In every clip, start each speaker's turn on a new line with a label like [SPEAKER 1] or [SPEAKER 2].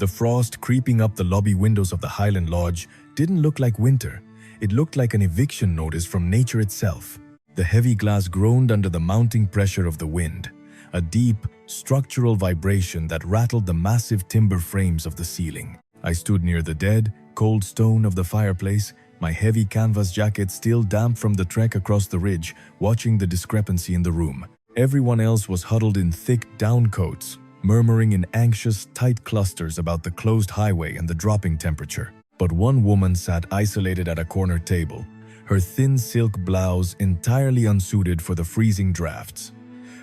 [SPEAKER 1] The frost creeping up the lobby windows of the Highland Lodge didn't look like winter. It looked like an eviction notice from nature itself. The heavy glass groaned under the mounting pressure of the wind, a deep, structural vibration that rattled the massive timber frames of the ceiling. I stood near the dead, cold stone of the fireplace, my heavy canvas jacket still damp from the trek across the ridge, watching the discrepancy in the room. Everyone else was huddled in thick down coats, murmuring in anxious, tight clusters about the closed highway and the dropping temperature. But one woman sat isolated at a corner table, her thin silk blouse entirely unsuited for the freezing drafts,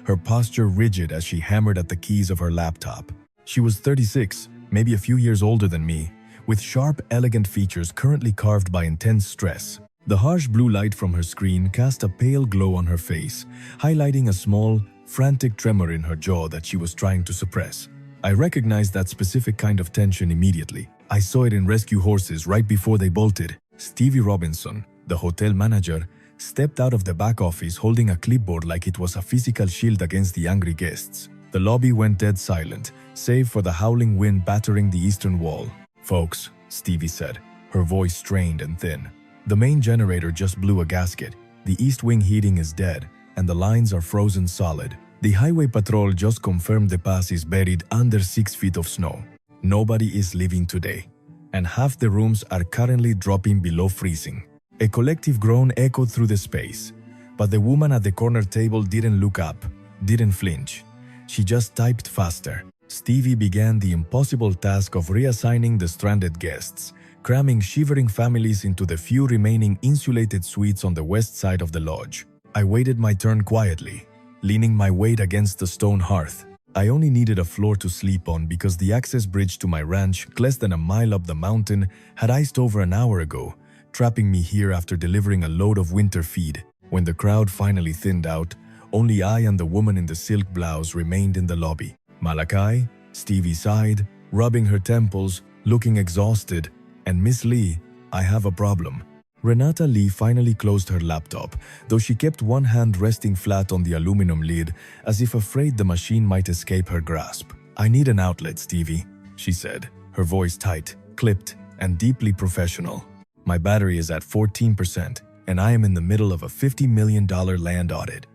[SPEAKER 1] her posture rigid as she hammered at the keys of her laptop. She was 36, maybe a few years older than me, with sharp, elegant features currently carved by intense stress. The harsh blue light from her screen cast a pale glow on her face, highlighting a small, frantic tremor in her jaw that she was trying to suppress. I recognized that specific kind of tension immediately. I saw it in rescue horses right before they bolted. Stevie Robinson, the hotel manager, stepped out of the back office holding a clipboard like it was a physical shield against the angry guests. The lobby went dead silent, save for the howling wind battering the eastern wall. "Folks," Stevie said, her voice strained and thin. "The main generator just blew a gasket. The east wing heating is dead, and the lines are frozen solid. The highway patrol just confirmed the pass is buried under 6 feet of snow. Nobody is leaving today, and half the rooms are currently dropping below freezing." A collective groan echoed through the space, but the woman at the corner table didn't look up, didn't flinch. She just typed faster. Stevie began the impossible task of reassigning the stranded guests, cramming shivering families into the few remaining insulated suites on the west side of the lodge. I waited my turn quietly, leaning my weight against the stone hearth. I only needed a floor to sleep on because the access bridge to my ranch, less than a mile up the mountain, had iced over an hour ago, trapping me here after delivering a load of winter feed. When the crowd finally thinned out, only I and the woman in the silk blouse remained in the lobby. Malakai, Stevie sighed, rubbing her temples, looking exhausted, and "Miss Lee, I have a problem." Renata Lee finally closed her laptop, though she kept one hand resting flat on the aluminum lid, as if afraid the machine might escape her grasp. "I need an outlet, Stevie," she said, her voice tight, clipped, and deeply professional. "My battery is at 14%, and I am in the middle of a $50 million land audit.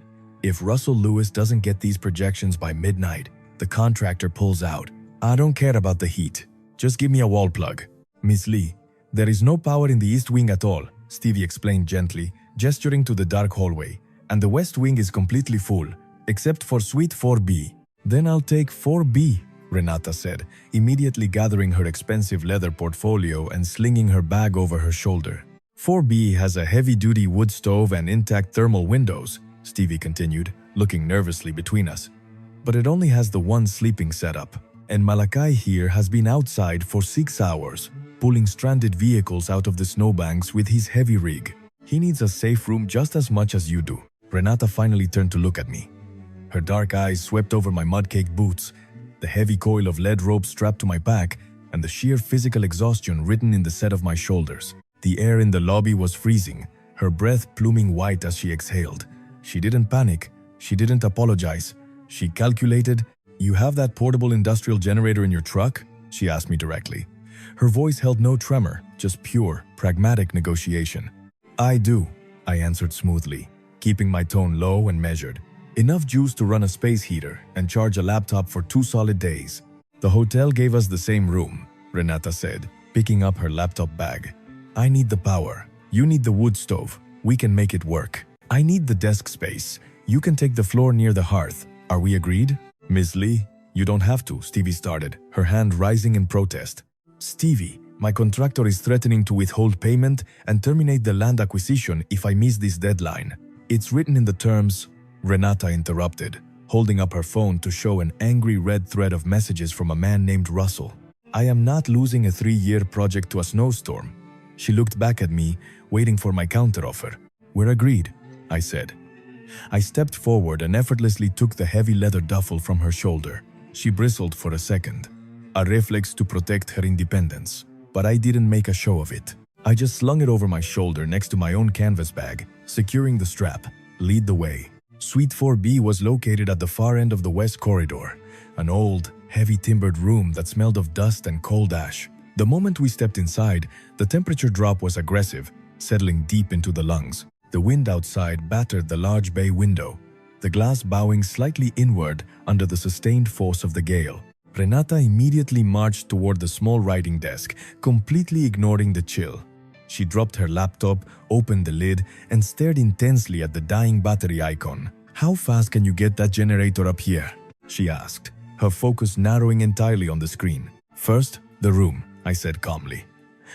[SPEAKER 1] If Russell Lewis doesn't get these projections by midnight, the contractor pulls out. I don't care about the heat. Just give me a wall plug." "Miss Lee, there is no power in the east wing at all," Stevie explained gently, gesturing to the dark hallway, "and the west wing is completely full, except for suite 4B. "Then I'll take 4B, Renata said, immediately gathering her expensive leather portfolio and slinging her bag over her shoulder. "4B has a heavy-duty wood stove and intact thermal windows," Stevie continued, looking nervously between us. "But it only has the one sleeping setup, and Malakai here has been outside for 6 hours, pulling stranded vehicles out of the snowbanks with his heavy rig. He needs a safe room just as much as you do." Renata finally turned to look at me. Her dark eyes swept over my mud-caked boots, the heavy coil of lead rope strapped to my back, and the sheer physical exhaustion written in the set of my shoulders. The air in the lobby was freezing, her breath pluming white as she exhaled. She didn't panic. She didn't apologize. She calculated. "You have that portable industrial generator in your truck?" she asked me directly. Her voice held no tremor, just pure, pragmatic negotiation. "I do," I answered smoothly, keeping my tone low and measured. "Enough juice to run a space heater and charge a laptop for 2 solid days." "The hotel gave us the same room," Renata said, picking up her laptop bag. "I need the power. You need the wood stove. We can make it work. I need the desk space. You can take the floor near the hearth. Are we agreed?" "Miss Lee, you don't have to," Stevie started, her hand rising in protest. "Stevie, my contractor is threatening to withhold payment and terminate the land acquisition if I miss this deadline. It's written in the terms," Renata interrupted, holding up her phone to show an angry red thread of messages from a man named Russell. "I am not losing a 3-year project to a snowstorm." She looked back at me, waiting for my counteroffer. "We're agreed," I said. I stepped forward and effortlessly took the heavy leather duffel from her shoulder. She bristled for a second, a reflex to protect her independence, but I didn't make a show of it. I just slung it over my shoulder next to my own canvas bag, securing the strap. "Lead the way." Suite 4B was located at the far end of the west corridor, an old, heavy timbered room that smelled of dust and cold ash. The moment we stepped inside, the temperature drop was aggressive, settling deep into the lungs. The wind outside battered the large bay window, the glass bowing slightly inward under the sustained force of the gale. Renata immediately marched toward the small writing desk, completely ignoring the chill. She dropped her laptop, opened the lid, and stared intensely at the dying battery icon. "How fast can you get that generator up here?" she asked, her focus narrowing entirely on the screen. "First, the room," I said calmly.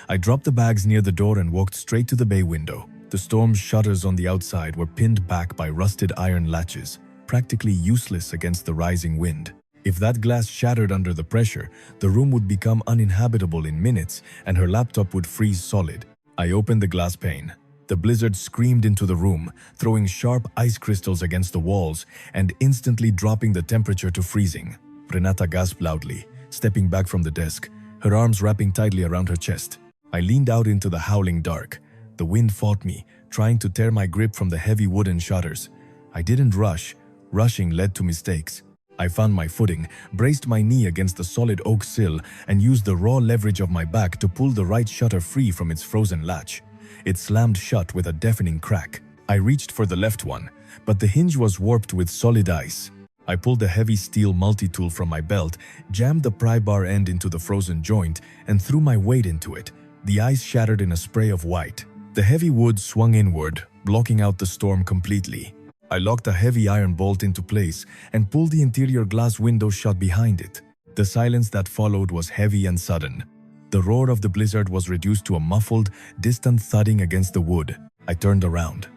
[SPEAKER 1] I dropped the bags near the door and walked straight to the bay window. The storm's shutters on the outside were pinned back by rusted iron latches, practically useless against the rising wind. If that glass shattered under the pressure, the room would become uninhabitable in minutes and her laptop would freeze solid. I opened the glass pane. The blizzard screamed into the room, throwing sharp ice crystals against the walls and instantly dropping the temperature to freezing. Renata gasped loudly, stepping back from the desk, her arms wrapping tightly around her chest. I leaned out into the howling dark. The wind fought me, trying to tear my grip from the heavy wooden shutters. I didn't rush. Rushing led to mistakes. I found my footing, braced my knee against the solid oak sill, and used the raw leverage of my back to pull the right shutter free from its frozen latch. It slammed shut with a deafening crack. I reached for the left one, but the hinge was warped with solid ice. I pulled the heavy steel multi-tool from my belt, jammed the pry bar end into the frozen joint, and threw my weight into it. The ice shattered in a spray of white. The heavy wood swung inward, blocking out the storm completely. I locked a heavy iron bolt into place and pulled the interior glass window shut behind it. The silence that followed was heavy and sudden. The roar of the blizzard was reduced to a muffled, distant thudding against the wood. I turned around.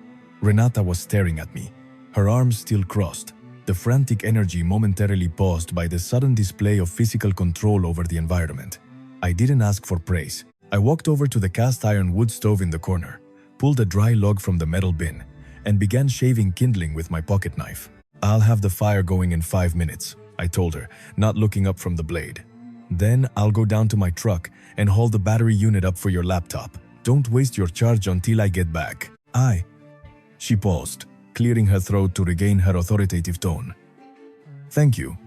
[SPEAKER 1] Renata was staring at me, her arms still crossed, the frantic energy momentarily paused by the sudden display of physical control over the environment. I didn't ask for praise. I walked over to the cast iron wood stove in the corner, pulled a dry log from the metal bin, and began shaving kindling with my pocket knife. "I'll have the fire going in 5 minutes," I told her, not looking up from the blade. "Then I'll go down to my truck and haul the battery unit up for your laptop. Don't waste your charge until I get back." She paused, clearing her throat to regain her authoritative tone. "Thank you.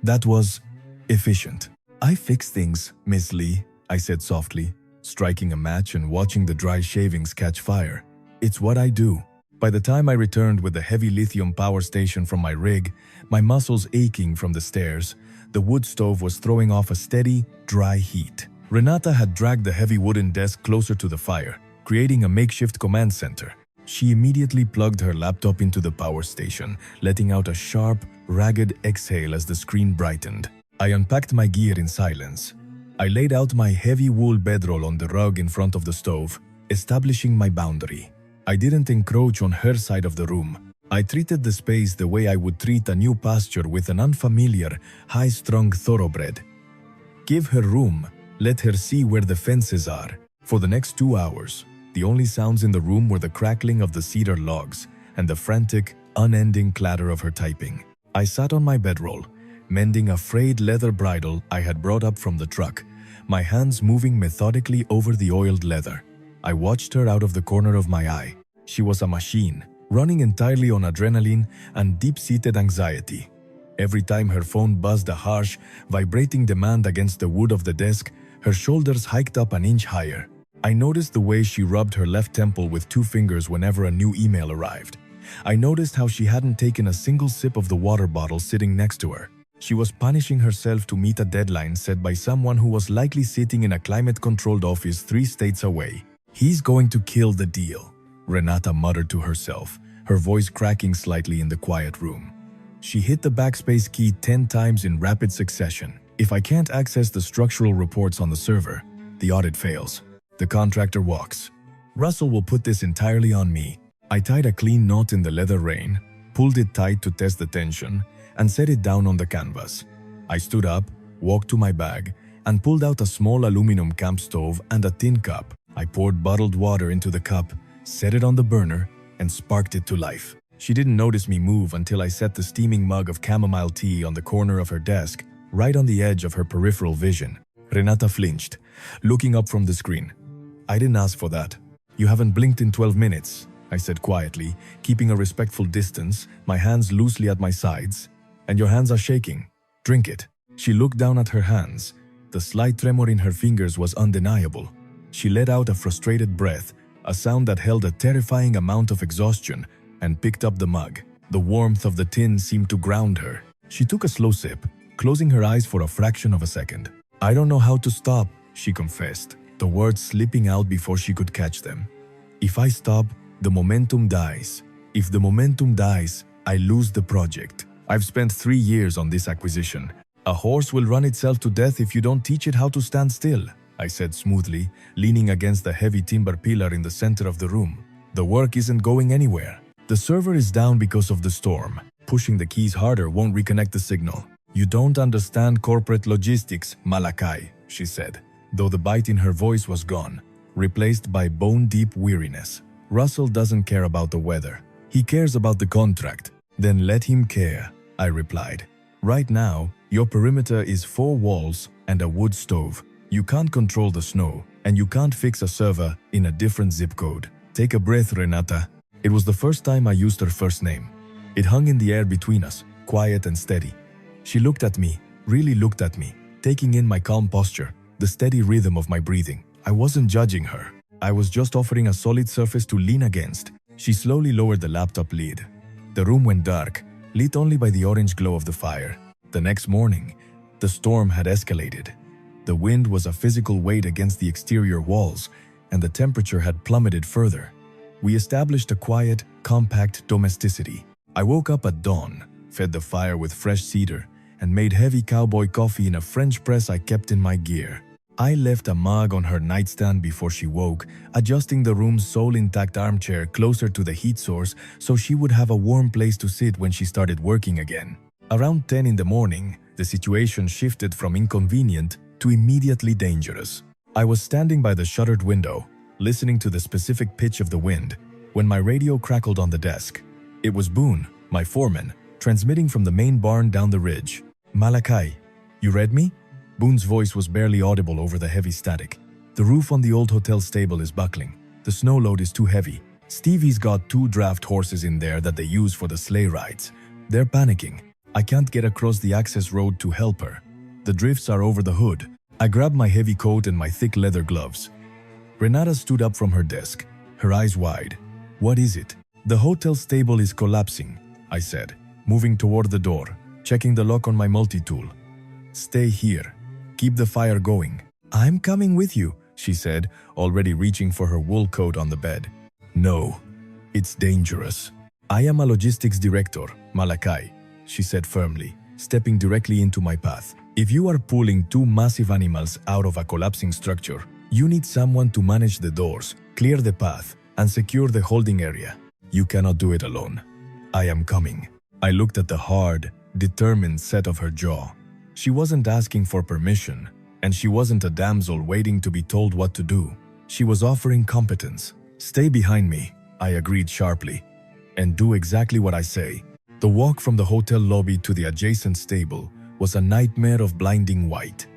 [SPEAKER 1] That was efficient." "I fix things, Miss Lee," I said softly, striking a match and watching the dry shavings catch fire. "It's what I do." By the time I returned with the heavy lithium power station from my rig, my muscles aching from the stairs, the wood stove was throwing off a steady, dry heat. Renata had dragged the heavy wooden desk closer to the fire, creating a makeshift command center. She immediately plugged her laptop into the power station, letting out a sharp, ragged exhale as the screen brightened. I unpacked my gear in silence. I laid out my heavy wool bedroll on the rug in front of the stove, establishing my boundary. I didn't encroach on her side of the room. I treated the space the way I would treat a new pasture with an unfamiliar, high-strung thoroughbred. Give her room, let her see where the fences are. For the next 2 hours, the only sounds in the room were the crackling of the cedar logs and the frantic, unending clatter of her typing. I sat on my bedroll, mending a frayed leather bridle I had brought up from the truck, my hands moving methodically over the oiled leather. I watched her out of the corner of my eye. She was a machine, running entirely on adrenaline and deep-seated anxiety. Every time her phone buzzed a harsh, vibrating demand against the wood of the desk, her shoulders hiked up an inch higher. I noticed the way she rubbed her left temple with 2 fingers whenever a new email arrived. I noticed how she hadn't taken a single sip of the water bottle sitting next to her. She was punishing herself to meet a deadline set by someone who was likely sitting in a climate-controlled office 3 states away. "He's going to kill the deal," Renata muttered to herself, her voice cracking slightly in the quiet room. She hit the backspace key 10 times in rapid succession. "If I can't access the structural reports on the server, the audit fails. The contractor walks. Russell will put this entirely on me." I tied a clean knot in the leather rein, pulled it tight to test the tension, and set it down on the canvas. I stood up, walked to my bag, and pulled out a small aluminum camp stove and a tin cup. I poured bottled water into the cup, set it on the burner, and sparked it to life. She didn't notice me move until I set the steaming mug of chamomile tea on the corner of her desk, right on the edge of her peripheral vision. Renata flinched, looking up from the screen. "I didn't ask for that. You haven't blinked in 12 minutes, I said quietly, keeping a respectful distance, my hands loosely at my sides. "And your hands are shaking. Drink it." She looked down at her hands. The slight tremor in her fingers was undeniable. She let out a frustrated breath, a sound that held a terrifying amount of exhaustion, and picked up the mug. The warmth of the tin seemed to ground her. She took a slow sip, closing her eyes for a fraction of a second. "I don't know how to stop," she confessed, the words slipping out before she could catch them. "If I stop, the momentum dies. If the momentum dies, I lose the project. I've spent 3 years on this acquisition. A horse will run itself to death if you don't teach it how to stand still," I said smoothly, leaning against the heavy timber pillar in the center of the room. "The work isn't going anywhere. The server is down because of the storm. Pushing the keys harder won't reconnect the signal." "You don't understand corporate logistics, Malakai," she said, though the bite in her voice was gone, replaced by bone-deep weariness. "Russell doesn't care about the weather. He cares about the contract." "Then let him care," I replied. "Right now, your perimeter is 4 walls and a wood stove. You can't control the snow, and you can't fix a server in a different zip code. Take a breath, Renata." It was the first time I used her first name. It hung in the air between us, quiet and steady. She looked at me, really looked at me, taking in my calm posture, the steady rhythm of my breathing. I wasn't judging her. I was just offering a solid surface to lean against. She slowly lowered the laptop lid. The room went dark, lit only by the orange glow of the fire. The next morning, the storm had escalated. The wind was a physical weight against the exterior walls, and the temperature had plummeted further. We established a quiet, compact domesticity. I woke up at dawn, fed the fire with fresh cedar, and made heavy cowboy coffee in a French press I kept in my gear. I left a mug on her nightstand before she woke, adjusting the room's sole-intact armchair closer to the heat source so she would have a warm place to sit when she started working again. Around 10 in the morning, the situation shifted from inconvenient to immediately dangerous. I was standing by the shuttered window, listening to the specific pitch of the wind, when my radio crackled on the desk. It was Boone, my foreman, transmitting from the main barn down the ridge. "Malakai, you read me?" Boone's voice was barely audible over the heavy static. "The roof on the old hotel stable is buckling. The snow load is too heavy. Stevie's got 2 draft horses in there that they use for the sleigh rides. They're panicking. I can't get across the access road to help her. The drifts are over the hood." I grabbed my heavy coat and my thick leather gloves. Renata stood up from her desk, her eyes wide. "What is it?" "The hotel stable is collapsing," I said, moving toward the door, checking the lock on my multi-tool. "Stay here. Keep the fire going." "I'm coming with you," she said, already reaching for her wool coat on the bed. "No, it's dangerous. I am a logistics director, Malakai," she said firmly, stepping directly into my path. "If you are pulling 2 massive animals out of a collapsing structure, you need someone to manage the doors, clear the path, and secure the holding area. You cannot do it alone. I am coming." I looked at the hard, determined set of her jaw. She wasn't asking for permission, and she wasn't a damsel waiting to be told what to do. She was offering competence. "Stay behind me," I agreed sharply, "and do exactly what I say." The walk from the hotel lobby to the adjacent stable was a nightmare of blinding white.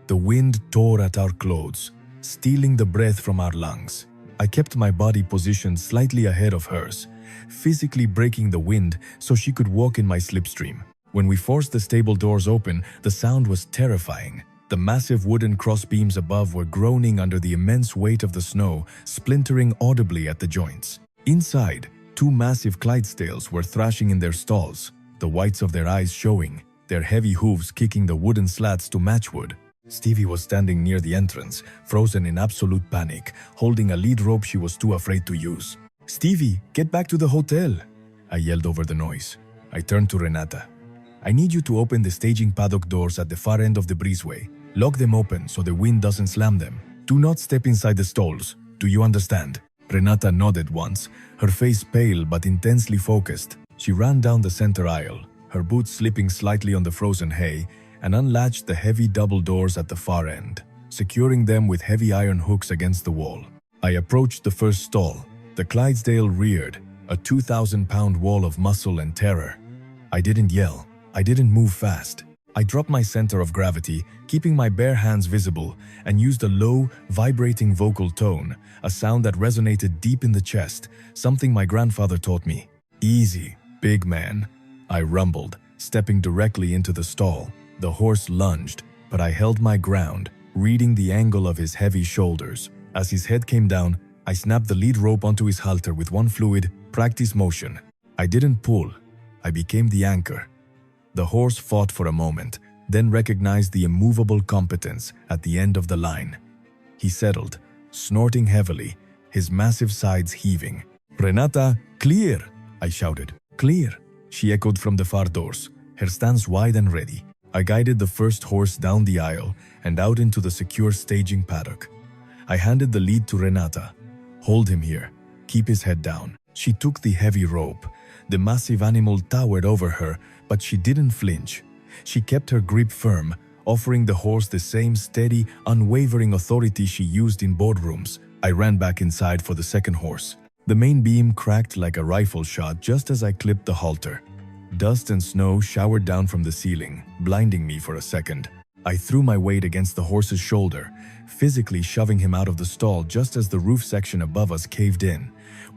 [SPEAKER 1] The wind tore at our clothes, stealing the breath from our lungs. I kept my body positioned slightly ahead of hers, physically breaking the wind so she could walk in my slipstream. When we forced the stable doors open, the sound was terrifying. The massive wooden crossbeams above were groaning under the immense weight of the snow, splintering audibly at the joints. Inside, 2 massive Clydesdales were thrashing in their stalls, the whites of their eyes showing, their heavy hooves kicking the wooden slats to match wood. Stevie was standing near the entrance, frozen in absolute panic, holding a lead rope she was too afraid to use. "Stevie, get back to the hotel!" I yelled over the noise. I turned to Renata. "I need you to open the staging paddock doors at the far end of the breezeway. Lock them open so the wind doesn't slam them. Do not step inside the stalls. Do you understand?" Renata nodded once, her face pale but intensely focused. She ran down the center aisle, her boots slipping slightly on the frozen hay, and unlatched the heavy double doors at the far end, securing them with heavy iron hooks against the wall. I approached the first stall. The Clydesdale reared, a 2,000-pound wall of muscle and terror. I didn't yell. I didn't move fast. I dropped my center of gravity, keeping my bare hands visible, and used a low, vibrating vocal tone, a sound that resonated deep in the chest, something my grandfather taught me. "Easy, big man," I rumbled, stepping directly into the stall. The horse lunged, but I held my ground, reading the angle of his heavy shoulders. As his head came down, I snapped the lead rope onto his halter with one fluid, practice motion. I didn't pull. I became the anchor. The horse fought for a moment, then recognized the immovable competence at the end of the line. He settled, snorting heavily, his massive sides heaving. "Renata, clear!" I shouted. "Clear!" She echoed from the far doors, her stance wide and ready. I guided the first horse down the aisle and out into the secure staging paddock. I handed the lead to Renata. "Hold him here. Keep his head down." She took the heavy rope. The massive animal towered over her, but she didn't flinch. She kept her grip firm, offering the horse the same steady, unwavering authority she used in boardrooms. I ran back inside for the second horse. The main beam cracked like a rifle shot just as I clipped the halter. Dust and snow showered down from the ceiling, blinding me for a second. I threw my weight against the horse's shoulder, physically shoving him out of the stall just as the roof section above us caved in.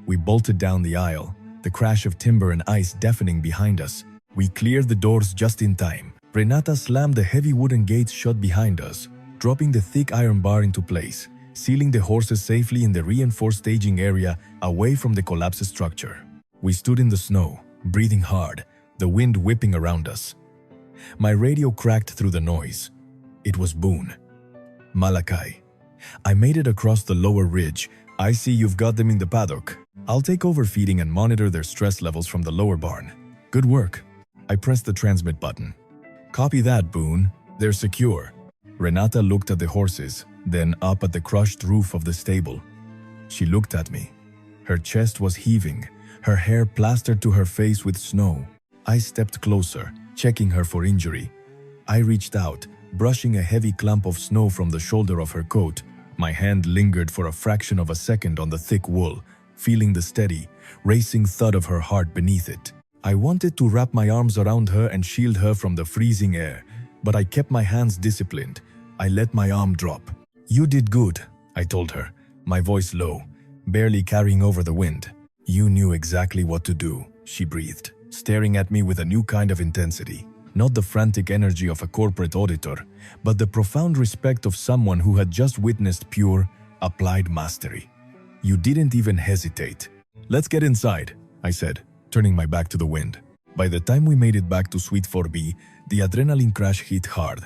[SPEAKER 1] We bolted down the aisle, the crash of timber and ice deafening behind us. We cleared the doors just in time. Renata slammed the heavy wooden gates shut behind us, dropping the thick iron bar into place, sealing the horses safely in the reinforced staging area away from the collapsed structure. We stood in the snow, breathing hard, the wind whipping around us. My radio cracked through the noise. It was Boone. "Malakai. I made it across the lower ridge. I see you've got them in the paddock. I'll take over feeding and monitor their stress levels from the lower barn. Good work." I pressed the transmit button. "Copy that, Boone. They're secure." Renata looked at the horses, then up at the crushed roof of the stable. She looked at me. Her chest was heaving, her hair plastered to her face with snow. I stepped closer, checking her for injury. I reached out, brushing a heavy clump of snow from the shoulder of her coat. My hand lingered for a fraction of a second on the thick wool, feeling the steady, racing thud of her heart beneath it. I wanted to wrap my arms around her and shield her from the freezing air, but I kept my hands disciplined. I let my arm drop. "You did good," I told her, my voice low, barely carrying over the wind. "You knew exactly what to do," she breathed, staring at me with a new kind of intensity. Not the frantic energy of a corporate auditor, but the profound respect of someone who had just witnessed pure, applied mastery. "You didn't even hesitate." "Let's get inside," I said, turning my back to the wind. By the time we made it back to Suite 4B, the adrenaline crash hit hard.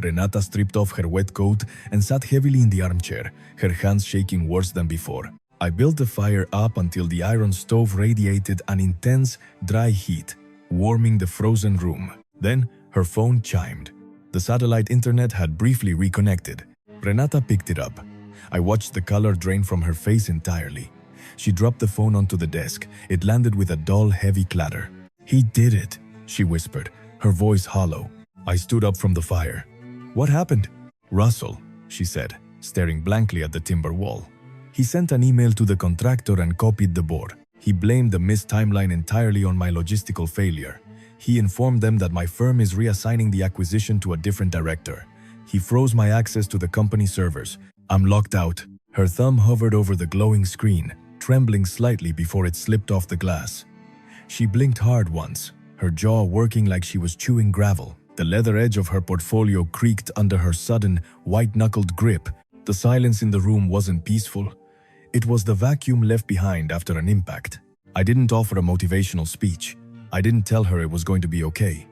[SPEAKER 1] Renata stripped off her wet coat and sat heavily in the armchair, her hands shaking worse than before. I built the fire up until the iron stove radiated an intense, dry heat, warming the frozen room. Then her phone chimed. The satellite internet had briefly reconnected. Renata picked it up. I watched the color drain from her face entirely. She dropped the phone onto the desk. It landed with a dull, heavy clatter. "He did it," she whispered, her voice hollow. I stood up from the fire. "What happened?" "Russell," she said, staring blankly at the timber wall. "He sent an email to the contractor and copied the board. He blamed the missed timeline entirely on my logistical failure. He informed them that my firm is reassigning the acquisition to a different director. He froze my access to the company servers. I'm locked out." Her thumb hovered over the glowing screen, trembling slightly before it slipped off the glass. She blinked hard once, her jaw working like she was chewing gravel. The leather edge of her portfolio creaked under her sudden, white-knuckled grip. The silence in the room wasn't peaceful. It was the vacuum left behind after an impact. I didn't offer a motivational speech. I didn't tell her it was going to be okay.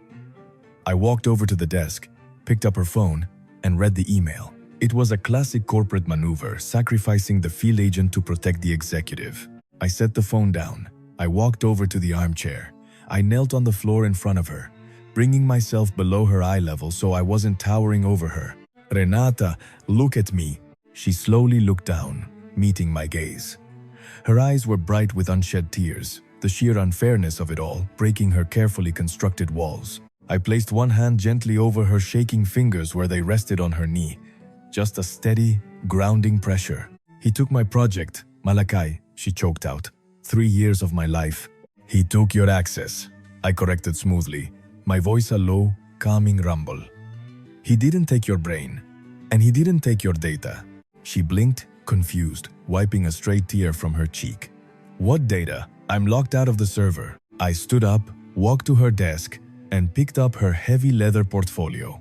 [SPEAKER 1] I walked over to the desk, picked up her phone, and read the email. It was a classic corporate maneuver, sacrificing the field agent to protect the executive. I set the phone down. I walked over to the armchair. I knelt on the floor in front of her, bringing myself below her eye level so I wasn't towering over her. "Renata, look at me." She slowly looked down, meeting my gaze. Her eyes were bright with unshed tears, the sheer unfairness of it all breaking her carefully constructed walls. I placed one hand gently over her shaking fingers where they rested on her knee. Just a steady, grounding pressure. "He took my project, Malakai," she choked out. 3 years of my life. "He took your access," I corrected smoothly, my voice a low, calming rumble. "He didn't take your brain, and he didn't take your data." She blinked, confused, wiping a stray tear from her cheek. "What data? I'm locked out of the server." I stood up, walked to her desk, and picked up her heavy leather portfolio.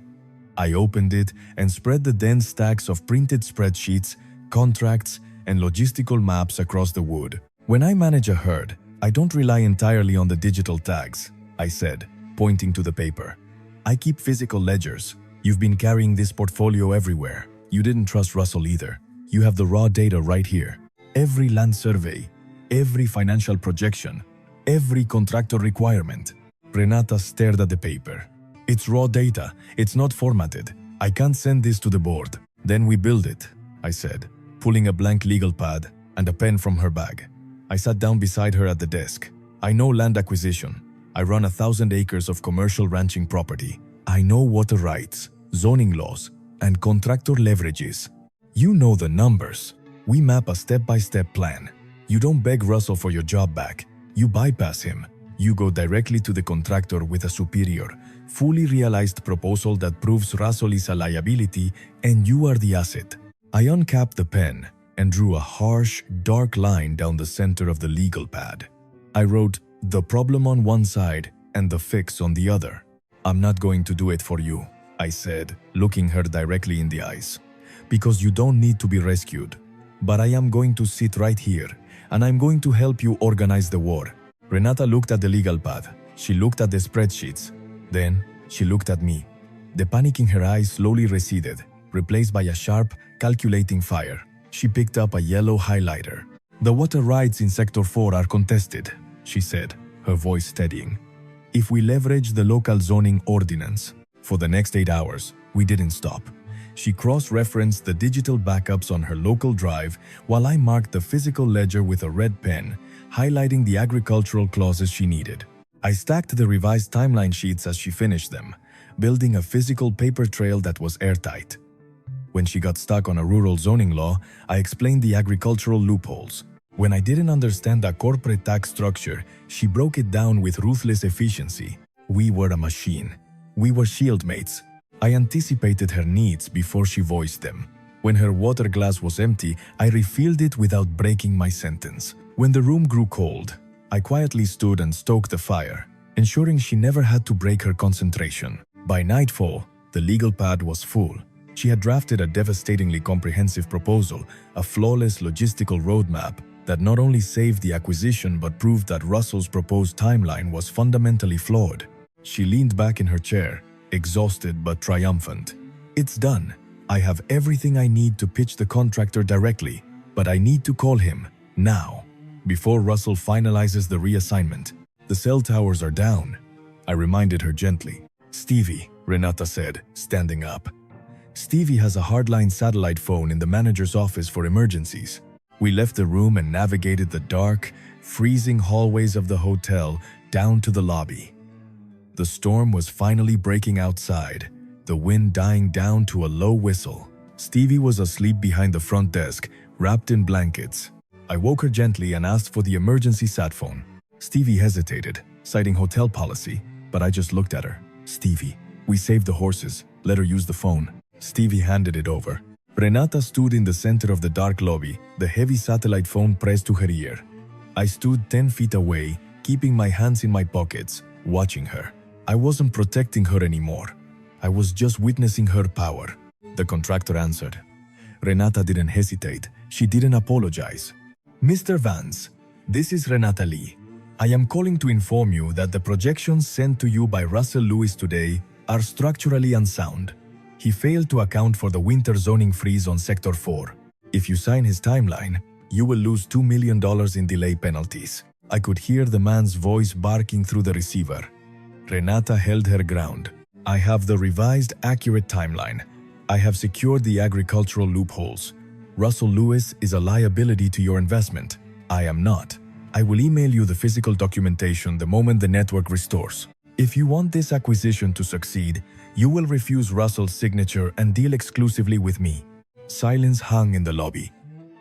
[SPEAKER 1] I opened it and spread the dense stacks of printed spreadsheets, contracts, and logistical maps across the wood. When I manage a herd, I don't rely entirely on the digital tags, I said, pointing to the paper. I keep physical ledgers. You've been carrying this portfolio everywhere. You didn't trust Russell either. You have the raw data right here. Every land survey, every financial projection, every contractor requirement. Renata stared at the paper. It's raw data. It's not formatted. I can't send this to the board. Then we build it, I said, pulling a blank legal pad and a pen from her bag. I sat down beside her at the desk. I know land acquisition. I run 1,000 acres of commercial ranching property. I know water rights, zoning laws, and contractor leverages. You know the numbers. We map a step-by-step plan. You don't beg Russell for your job back. You bypass him. You go directly to the contractor with a superior, fully realized proposal that proves Russell is a liability and you are the asset. I uncapped the pen and drew a harsh, dark line down the center of the legal pad. I wrote, the problem on one side and the fix on the other. I'm not going to do it for you, I said, looking her directly in the eyes. Because you don't need to be rescued. But I am going to sit right here, and I'm going to help you organize the war. Renata looked at the legal pad. She looked at the spreadsheets. Then, she looked at me. The panic in her eyes slowly receded, replaced by a sharp, calculating fire. She picked up a yellow highlighter. The water rights in Sector 4 are contested, she said, her voice steadying. If we leverage the local zoning ordinance, for the next 8 hours, we didn't stop. She cross-referenced the digital backups on her local drive while I marked the physical ledger with a red pen, highlighting the agricultural clauses she needed. I stacked the revised timeline sheets as she finished them, building a physical paper trail that was airtight. When she got stuck on a rural zoning law, I explained the agricultural loopholes. When I didn't understand a corporate tax structure, she broke it down with ruthless efficiency. We were a machine. We were shieldmates. I anticipated her needs before she voiced them. When her water glass was empty, I refilled it without breaking my sentence. When the room grew cold, I quietly stood and stoked the fire, ensuring she never had to break her concentration. By nightfall, the legal pad was full. She had drafted a devastatingly comprehensive proposal, a flawless logistical roadmap that not only saved the acquisition but proved that Russell's proposed timeline was fundamentally flawed. She leaned back in her chair, exhausted but triumphant. It's done. I have everything I need to pitch the contractor directly, but I need to call him now, before Russell finalizes the reassignment. The cell towers are down, I reminded her gently. Stevie, Renata said, standing up. Stevie has a hardline satellite phone in the manager's office for emergencies. We left the room and navigated the dark, freezing hallways of the hotel down to the lobby. The storm was finally breaking outside, the wind dying down to a low whistle. Stevie was asleep behind the front desk, wrapped in blankets. I woke her gently and asked for the emergency sat phone. Stevie hesitated, citing hotel policy, but I just looked at her. Stevie, we saved the horses. Let her use the phone. Stevie handed it over. Renata stood in the center of the dark lobby, the heavy satellite phone pressed to her ear. I stood 10 feet away, keeping my hands in my pockets, watching her. I wasn't protecting her anymore. I was just witnessing her power. The contractor answered. Renata didn't hesitate. She didn't apologize. Mr. Vance, this is Renata Lee. I am calling to inform you that the projections sent to you by Russell Lewis today are structurally unsound. He failed to account for the winter zoning freeze on Sector 4. If you sign his timeline, you will lose $2 million in delay penalties. I could hear the man's voice barking through the receiver. Renata held her ground. I have the revised, accurate timeline. I have secured the agricultural loopholes. Russell Lewis is a liability to your investment. I am not. I will email you the physical documentation the moment the network restores. If you want this acquisition to succeed, you will refuse Russell's signature and deal exclusively with me. Silence hung in the lobby.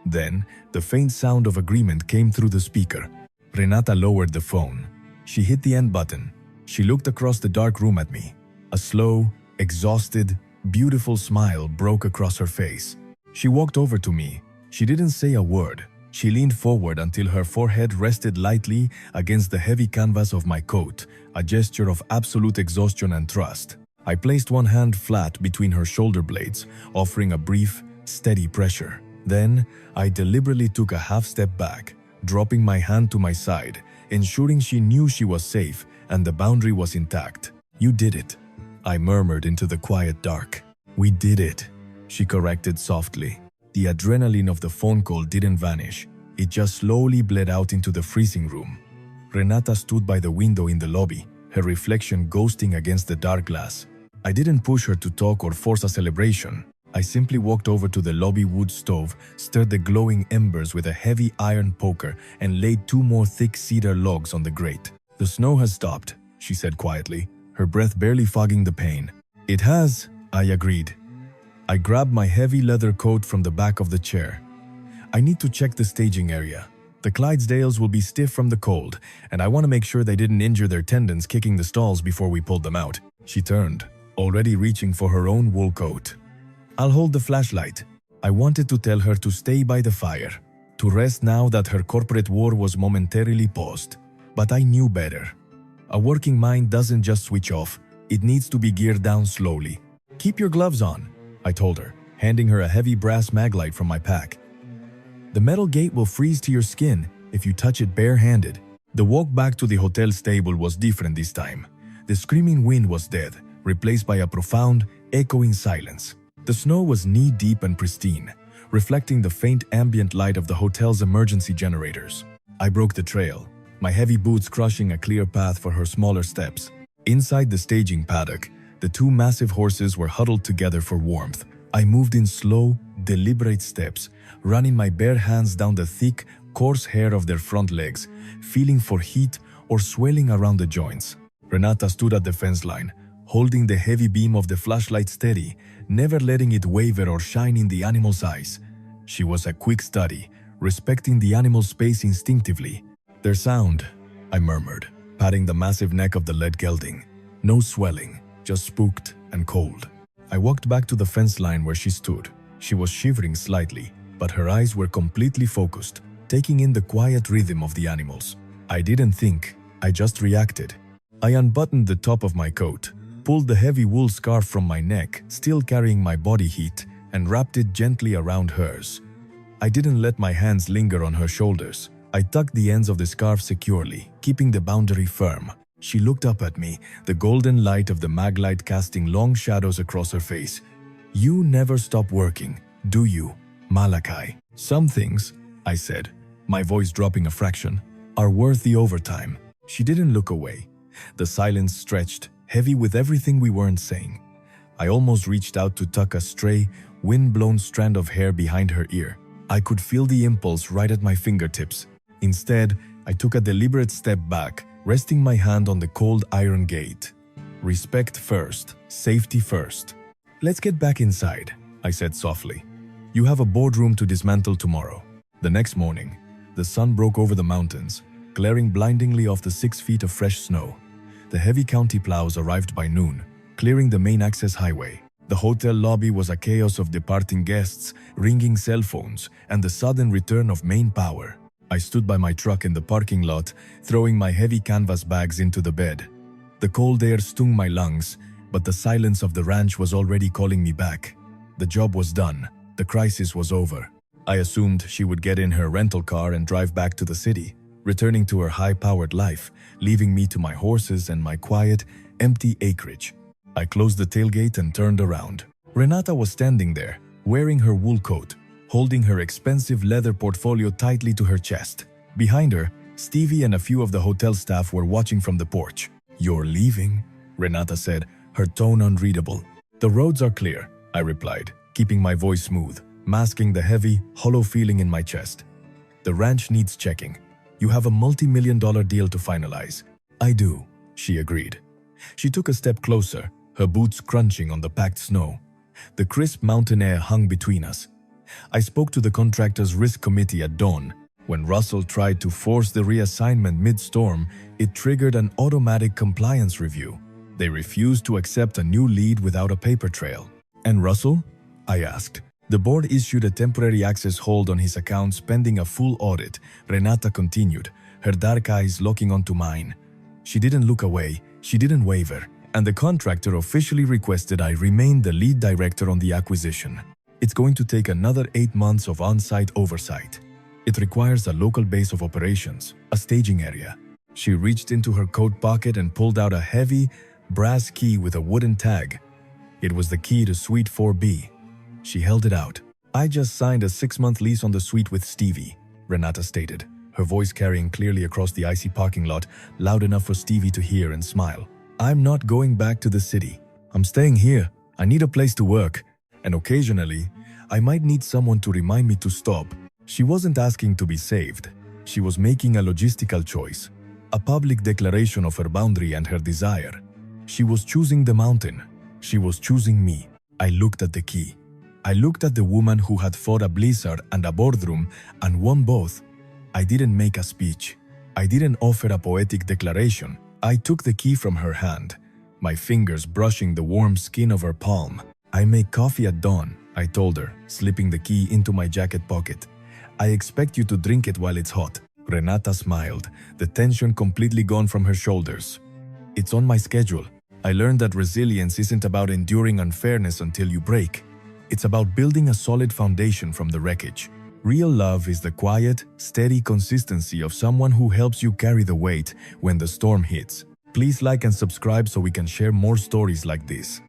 [SPEAKER 1] Then, the faint sound of agreement came through the speaker. Renata lowered the phone. She hit the end button. She looked across the dark room at me. A slow, exhausted, beautiful smile broke across her face. She walked over to me. She didn't say a word. She leaned forward until her forehead rested lightly against the heavy canvas of my coat, a gesture of absolute exhaustion and trust. I placed one hand flat between her shoulder blades, offering a brief, steady pressure. Then, I deliberately took a half step back, dropping my hand to my side, ensuring she knew she was safe and the boundary was intact. "You did it," I murmured into the quiet dark. "We did it," she corrected softly. The adrenaline of the phone call didn't vanish. It just slowly bled out into the freezing room. Renata stood by the window in the lobby, her reflection ghosting against the dark glass. I didn't push her to talk or force a celebration. I simply walked over to the lobby wood stove, stirred the glowing embers with a heavy iron poker, and laid 2 more thick cedar logs on the grate. "The snow has stopped," she said quietly, her breath barely fogging the pain. "It has," I agreed. I grabbed my heavy leather coat from the back of the chair. "I need to check the staging area. The Clydesdales will be stiff from the cold, and I want to make sure they didn't injure their tendons kicking the stalls before we pulled them out." She turned, already reaching for her own wool coat. "I'll hold the flashlight." I wanted to tell her to stay by the fire, to rest now that her corporate war was momentarily paused. But I knew better. A working mind doesn't just switch off, it needs to be geared down slowly. "Keep your gloves on," I told her, handing her a heavy brass maglite from my pack. "The metal gate will freeze to your skin if you touch it barehanded." The walk back to the hotel stable was different this time. The screaming wind was dead, replaced by a profound, echoing silence. The snow was knee-deep and pristine, reflecting the faint ambient light of the hotel's emergency generators. I broke the trail, my heavy boots crushing a clear path for her smaller steps. Inside the staging paddock, the 2 massive horses were huddled together for warmth. I moved in slow, deliberate steps, running my bare hands down the thick, coarse hair of their front legs, feeling for heat or swelling around the joints. Renata stood at the fence line, holding the heavy beam of the flashlight steady, never letting it waver or shine in the animal's eyes. She was a quick study, respecting the animal's space instinctively. "They're sound," I murmured, patting the massive neck of the lead gelding. "No swelling, just spooked and cold." I walked back to the fence line where she stood. She was shivering slightly, but her eyes were completely focused, taking in the quiet rhythm of the animals. I didn't think, I just reacted. I unbuttoned the top of my coat, pulled the heavy wool scarf from my neck, still carrying my body heat, and wrapped it gently around hers. I didn't let my hands linger on her shoulders. I tucked the ends of the scarf securely, keeping the boundary firm. She looked up at me, the golden light of the maglite casting long shadows across her face. "You never stop working, do you, Malakai?" "Some things," I said, my voice dropping a fraction, "are worth the overtime." She didn't look away. The silence stretched, heavy with everything we weren't saying. I almost reached out to tuck a stray, wind-blown strand of hair behind her ear. I could feel the impulse right at my fingertips. Instead, I took a deliberate step back, resting my hand on the cold iron gate. "Respect first, safety first." "Let's get back inside," I said softly. "You have a boardroom to dismantle tomorrow." The next morning, the sun broke over the mountains, glaring blindingly off the 6 feet of fresh snow. The heavy county plows arrived by noon, clearing the main access highway. The hotel lobby was a chaos of departing guests, ringing cell phones, and the sudden return of main power. I stood by my truck in the parking lot, throwing my heavy canvas bags into the bed. The cold air stung my lungs, but the silence of the ranch was already calling me back. The job was done. The crisis was over. I assumed she would get in her rental car and drive back to the city, returning to her high-powered life, leaving me to my horses and my quiet, empty acreage. I closed the tailgate and turned around. Renata was standing there, wearing her wool coat, holding her expensive leather portfolio tightly to her chest. Behind her, Stevie and a few of the hotel staff were watching from the porch. "You're leaving?" Renata said, her tone unreadable. "The roads are clear," I replied, keeping my voice smooth, masking the heavy, hollow feeling in my chest. "The ranch needs checking. You have a multi-million-dollar deal to finalize." "I do," she agreed. She took a step closer, her boots crunching on the packed snow. The crisp mountain air hung between us. I spoke to the contractor's risk committee at dawn. When Russell tried to force the reassignment mid-storm, it triggered an automatic compliance review. They refused to accept a new lead without a paper trail. "And Russell?" I asked. The board issued a temporary access hold on his accounts pending a full audit. Renata continued, her dark eyes locking onto mine. She didn't look away, she didn't waver, and the contractor officially requested I remain the lead director on the acquisition. It's going to take another 8 months of on-site oversight. It requires a local base of operations, a staging area. She reached into her coat pocket and pulled out a heavy, brass key with a wooden tag. It was the key to Suite 4B. She held it out. I just signed a 6-month lease on the suite with Stevie, Renata stated, her voice carrying clearly across the icy parking lot, loud enough for Stevie to hear and smile. I'm not going back to the city. I'm staying here. I need a place to work. And occasionally, I might need someone to remind me to stop. She wasn't asking to be saved. She was making a logistical choice, a public declaration of her boundary and her desire. She was choosing the mountain. She was choosing me. I looked at the key. I looked at the woman who had fought a blizzard and a boardroom and won both. I didn't make a speech. I didn't offer a poetic declaration. I took the key from her hand, my fingers brushing the warm skin of her palm. I make coffee at dawn, I told her, slipping the key into my jacket pocket. I expect you to drink it while it's hot. Renata smiled, the tension completely gone from her shoulders. It's on my schedule. I learned that resilience isn't about enduring unfairness until you break. It's about building a solid foundation from the wreckage. Real love is the quiet, steady consistency of someone who helps you carry the weight when the storm hits. Please like and subscribe so we can share more stories like this.